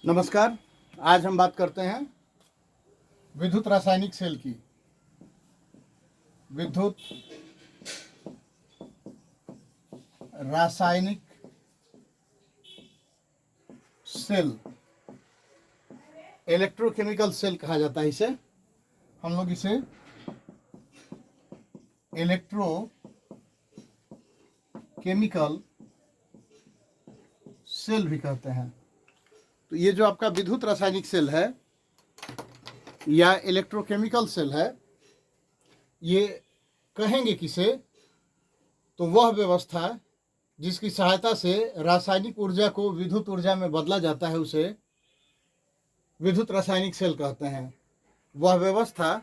नमस्कार। आज हम बात करते हैं विद्युत रासायनिक सेल की। विद्युत रासायनिक सेल, इलेक्ट्रोकेमिकल सेल कहा जाता है इसे। हम लोग इसे इलेक्ट्रोकेमिकल सेल भी कहते हैं। तो ये जो आपका विद्युत रासायनिक सेल है या इलेक्ट्रोकेमिकल सेल है, ये कहेंगे किसे? तो वह व्यवस्था जिसकी सहायता से रासायनिक ऊर्जा को विद्युत ऊर्जा में बदला जाता है उसे विद्युत रासायनिक सेल कहते हैं। वह व्यवस्था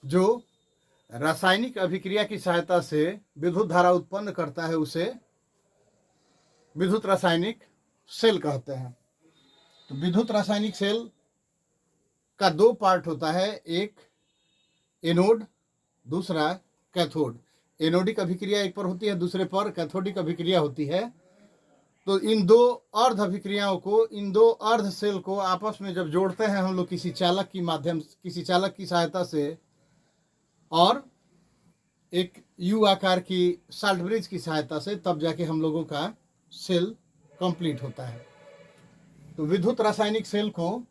जो रासायनिक अभिक्रिया की सहायता से विद्युत धारा उत्पन्न करता है उसे विद्युत रासायनिक सेल कहते हैं। तो विद्युत रासायनिक सेल का दो पार्ट होता है, एक एनोड, दूसरा कैथोड। एनोडिक अभिक्रिया एक पर होती है, दूसरे पर कैथोडिक अभिक्रिया होती है। तो इन दो अर्ध अभिक्रियाओं को, इन दो अर्ध सेल को आपस में जब जोड़ते हैं हम लोग किसी चालक की सहायता से, और एक यू आकार की साल्ट ब्रिज की सहायता से, तब जाके हम लोगों का सेल कंप्लीट होता है। तो विद्युत रासायनिक सेल को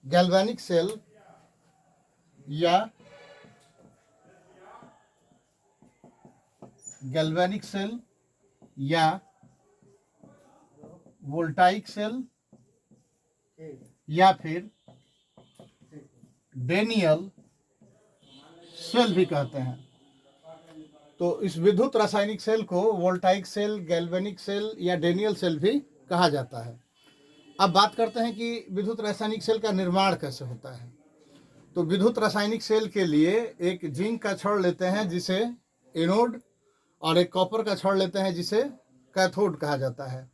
गैल्वेनिक सेल या वोल्टाइक सेल या फिर डेनियल सेल भी कहते हैं। तो इस विद्युत रासायनिक सेल को वोल्टाइक सेल, गैल्वेनिक सेल या डेनियल सेल भी कहा जाता है। अब बात करते हैं कि विद्युत रासायनिक सेल का निर्माण कैसे होता है। तो विद्युत रासायनिक सेल के लिए एक जिंक का छड़ लेते हैं जिसे एनोड, और एक कॉपर का छड़ लेते हैं जिसे कैथोड कहा जाता है।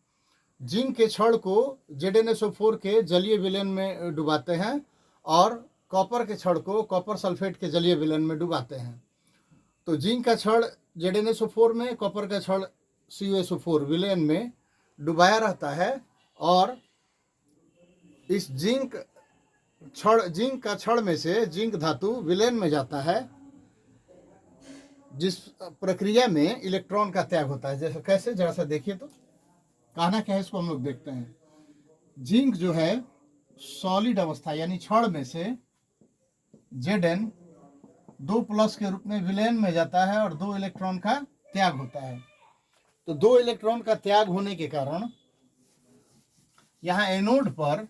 जिंक के छड़ को ZnSO4 के जलीय विलयन में डुबाते हैं और कॉपर के छड़ को कॉपर सल्फेट के जलीय विलयन में डुबाते हैं। तो जिंक का छड़ ZnSO4 में, कॉपर का छड़ CuSO4 विलयन में डुबाया रहता है, और इस जिंक का छड़ में से जिंक धातु विलयन में जाता है, जिस प्रक्रिया में इलेक्ट्रॉन का त्याग होता है। जैसे कैसे, जरा सा देखिए तो कहना क्या है, इसको हम लोग देखते हैं। जिंक जो है सॉलिड अवस्था यानी छड़ में से Zn2+ के रूप में विलयन में जाता है और 2 इलेक्ट्रॉन का त्याग होता है। तो 2 इलेक्ट्रॉन का त्याग होने के कारण यहाँ एनोड पर,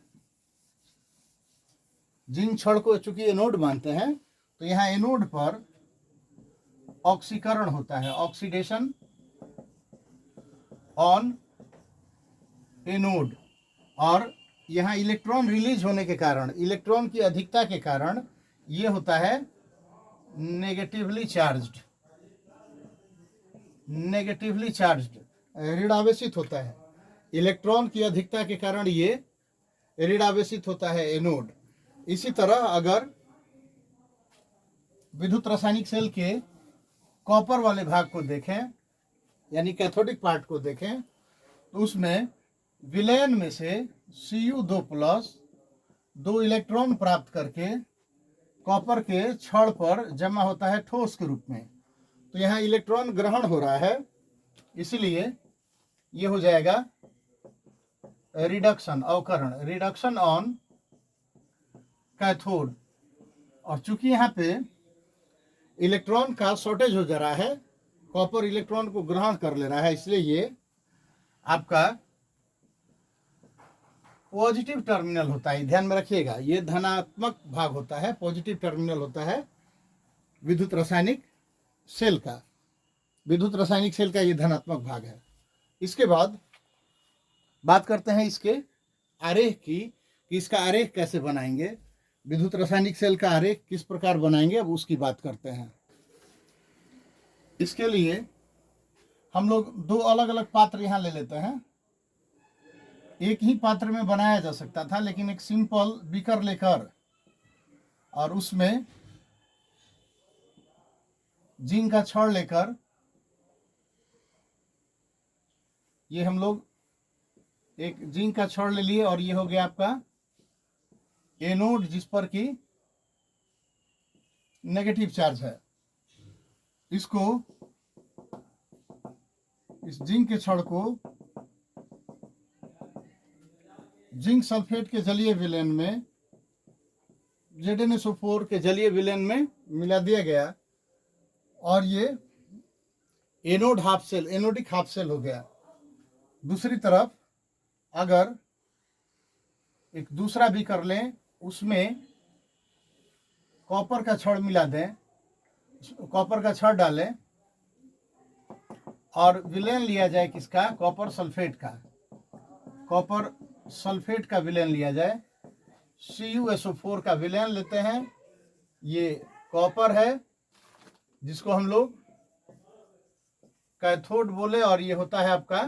जिंक छड़ को चूंकि एनोड मानते हैं, तो यहाँ एनोड पर ऑक्सीकरण होता है, ऑक्सीडेशन ऑन एनोड। और यहाँ इलेक्ट्रॉन रिलीज होने के कारण, इलेक्ट्रॉन की अधिकता के कारण ये होता है नेगेटिवली चार्ज्ड, ऋणावेशित होता है। इलेक्ट्रॉन की अधिकता के कारण ये ऋणावेशित होता है एनोड। इसी तरह अगर विद्युत रासायनिक सेल के कॉपर वाले भाग को देखें, यानी कैथोडिक पार्ट को देखें, तो उसमें विलयन में से Cu2+ 2 इलेक्ट्रॉन प्राप्त करके कॉपर के छड़ पर जमा होता है ठोस के रूप में। तो यहाँ इलेक्ट्रॉन ग्रहण हो रहा है, इसलिए ये हो जाएगा रिडक्शन ऑन कैथोड। और चूंकि यहाँ पे इलेक्ट्रॉन का शॉर्टेज हो जा रहा है, कॉपर इलेक्ट्रॉन को ग्रहण कर ले रहा है, इसलिए ये आपका पॉजिटिव टर्मिनल होता है। ध्यान में रखिएगा, ये धनात्मक भाग होता है, पॉजिटिव टर्मिनल होता है विद्युत रासायनिक सेल का। विद्युत रासायनिक सेल का ये धनात्मक भाग है। इसके बाद बात करते हैं इसके आरेख की, कि इसका आरेख कैसे बनाएंगे, विद्युत रासायनिक सेल का आरेख किस प्रकार बनाएंगे, अब उसकी बात करते हैं। इसके लिए हम लोग 2 अलग अलग पात्र यहाँ ले लेते हैं। एक ही पात्र में बनाया जा सकता था, लेकिन एक सिंपल बीकर लेकर और उसमें जिंक का छड़ लेकर ये हम लोग एक जिंक का छड़ ले लिए और ये हो गया आपका एनोड जिस पर कि नेगेटिव चार्ज है। इसको, इस जिंक के छड़ को जिंक सल्फेट के जलीय विलयन में ZnSO4 के जलीय विलयन में मिला दिया गया और ये anode half cell, anodic half cell हो गया। दूसरी तरफ अगर एक दूसरा भी कर लें, उसमें कॉपर का छड़ मिला दें, कॉपर का छड़ डालें और विलयन लिया जाए किसका, कॉपर सल्फेट का, कॉपर सल्फेट का विलयन लिया जाए, CuSO4 का विलयन लेते हैं। ये कॉपर है जिसको हम लोग कैथोड बोले और ये होता है आपका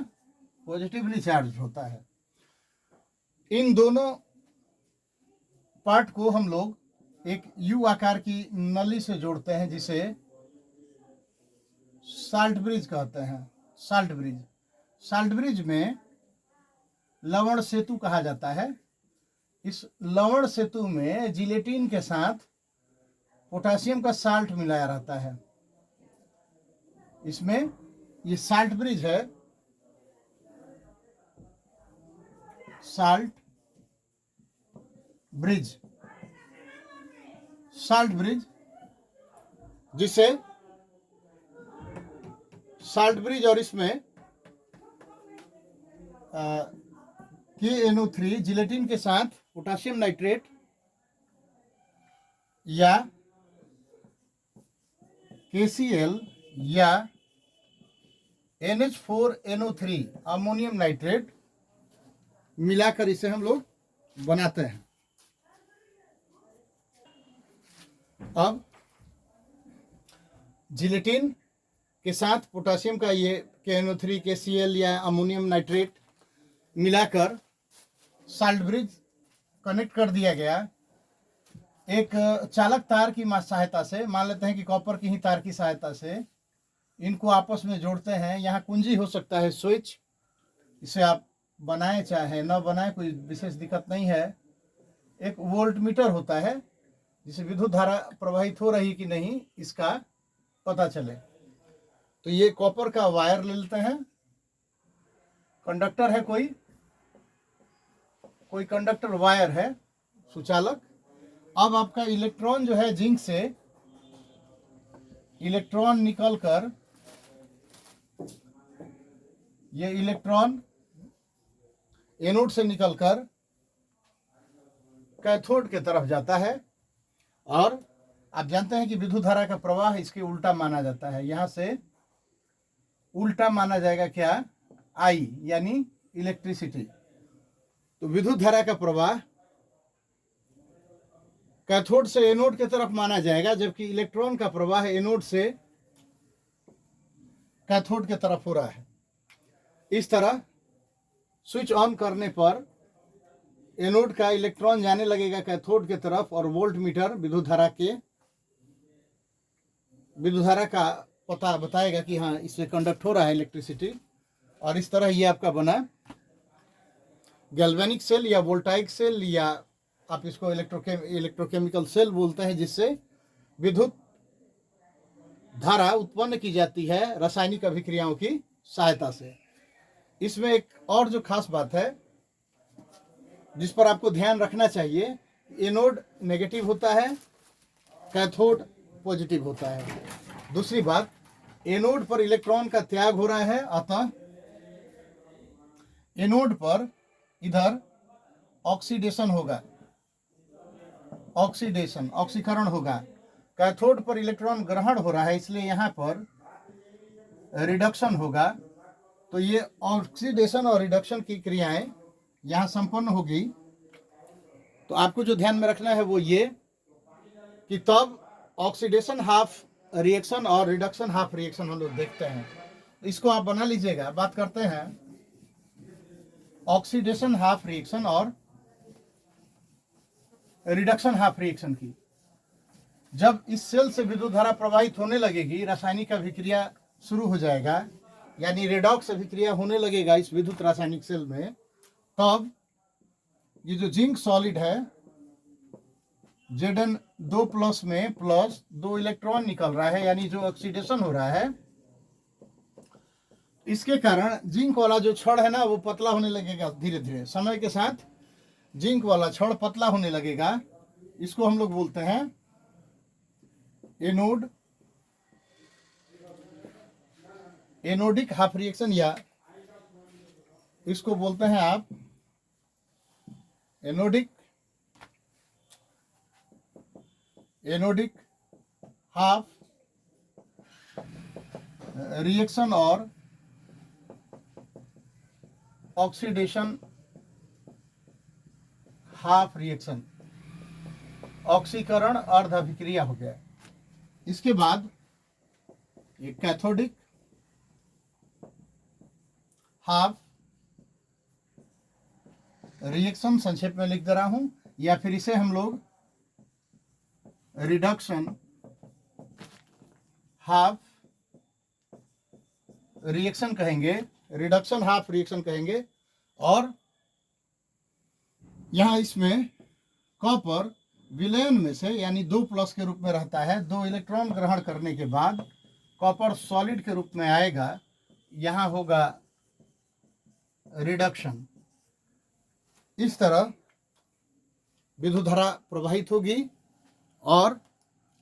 पॉजिटिवली चार्ज होता है। इन दोनों पार्ट को हम लोग एक यू आकार की नली से जोड़ते हैं जिसे साल्ट ब्रिज कहते हैं। साल्ट ब्रिज, साल्ट ब्रिज में लवण सेतु कहा जाता है। इस लवण सेतु में जिलेटिन के साथ पोटासियम का साल्ट मिलाया रहता है। इसमें ये साल्ट ब्रिज है, साल्ट ब्रिज, साल्ट ब्रिज, जिसे साल्ट ब्रिज और इसमें KNO3 जिलेटिन के साथ पोटासियम नाइट्रेट या KCl या NH4NO3 अमोनियम नाइट्रेट मिलाकर इसे हम लोग बनाते हैं। अब जिलेटिन के साथ पोटासियम का ये KNO3 KCl या अमोनियम नाइट्रेट मिलाकर साल्ट ब्रिज कनेक्ट कर दिया गया। एक चालक तार की सहायता से, मान लेते हैं कि कॉपर की ही तार की सहायता से इनको आपस में जोड़ते हैं। यहाँ कुंजी हो सकता है स्विच, इसे आप बनाएं चाहे न बनाएं कोई विशेष दिक्कत नहीं है। एक वोल्ट मीटर होता है जिसे विद्युत धारा प्रवाहित हो रही कि नहीं इसका पता चले। तो ये कॉपर का वायर ले लेते हैं, कंडक्टर है, कोई कंडक्टर वायर है सुचालक। अब आपका इलेक्ट्रॉन जो है जिंक से इलेक्ट्रॉन निकलकर, ये इलेक्ट्रॉन एनोड से निकलकर कैथोड के तरफ जाता है और आप जानते हैं कि विद्युत धारा का प्रवाह इसके उल्टा माना जाता है। यहां से उल्टा माना जाएगा क्या, I यानी इलेक्ट्रिसिटी। तो विद्युत धारा का प्रवाह कैथोड से एनोड के तरफ माना जाएगा, जबकि इलेक्ट्रॉन का प्रवाह एनोड से कैथोड के तरफ हो रहा है। इस तरह स्विच ऑन करने पर एनोड का इलेक्ट्रॉन जाने लगेगा कैथोड के तरफ और वोल्ट मीटर विद्युत धारा का पता बताएगा कि हाँ इससे कंडक्ट हो रहा है इलेक्ट्रिसिटी। और इस तरह ये आपका बना गैल्वेनिक सेल या वोल्टाइक सेल या आप इसको इलेक्ट्रोकेमिकल सेल बोलते हैं, जिससे विद्युत धारा उत्पन्न की जाती है रासायनिक अभिक्रियाओं की सहायता से। इसमें एक और जो खास बात है जिस पर आपको ध्यान रखना चाहिए, एनोड नेगेटिव होता है, कैथोड पॉजिटिव होता है। दूसरी बात, एनोड पर इलेक्ट्रॉन का त्याग हो रहा है, अतः एनोड पर इधर ऑक्सीडेशन होगा, ऑक्सीकरण होगा। कैथोड पर इलेक्ट्रॉन ग्रहण हो रहा है, इसलिए यहां पर रिडक्शन होगा। तो ये ऑक्सीडेशन और रिडक्शन की क्रियाएं यहां संपन्न होगी। तो आपको जो ध्यान में रखना है वो ये कि तब ऑक्सीडेशन हाफ रिएक्शन और रिडक्शन हाफ रिएक्शन हम लोग देखते हैं। इसको आप बना लीजिएगा। बात करते हैं ऑक्सीडेशन हाफ रिएक्शन और रिडक्शन हाफ रिएक्शन की। जब इस सेल से विद्युत धारा प्रवाहित होने लगेगी, रासायनिक अभिक्रिया शुरू हो जाएगा, यानी रेडॉक्स अभिक्रिया होने लगेगा इस विद्युत रासायनिक सेल में, तब ये जो जिंक सॉलिड है Zn2+ में प्लस 2 इलेक्ट्रॉन निकल रहा है, यानी जो ऑक्सीडेशन हो रहा है, इसके कारण जिंक वाला जो छड़ है ना वो पतला होने लगेगा। धीरे धीरे समय के साथ जिंक वाला छड़ पतला होने लगेगा। इसको हम लोग बोलते हैं एनोड, एनोडिक हाफ रिएक्शन, या इसको बोलते हैं आप एनोडिक हाफ रिएक्शन और ऑक्सीडेशन हाफ रिएक्शन, ऑक्सीकरण अर्ध अभिक्रिया हो गया। इसके बाद ये कैथोडिक हाफ रिएक्शन संक्षेप में लिख दे रहा हूं, या फिर इसे हम लोग रिडक्शन हाफ रिएक्शन कहेंगे, रिडक्शन हाफ रिएक्शन कहेंगे। और यहां इसमें कॉपर विलयन में से यानी 2+ के रूप में रहता है। 2 इलेक्ट्रॉन ग्रहण करने के बाद कॉपर सॉलिड के रूप में आएगा, यहां होगा रिडक्शन। इस तरह विद्युत धारा प्रवाहित होगी और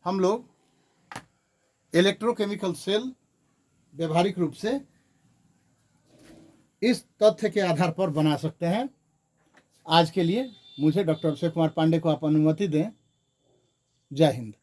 हम लोग इलेक्ट्रोकेमिकल सेल व्यवहारिक रूप से इस तथ्य के आधार पर बना सकते हैं। आज के लिए मुझे डॉक्टर अभिषेक कुमार पांडे को आप अनुमति दें। जय हिंद।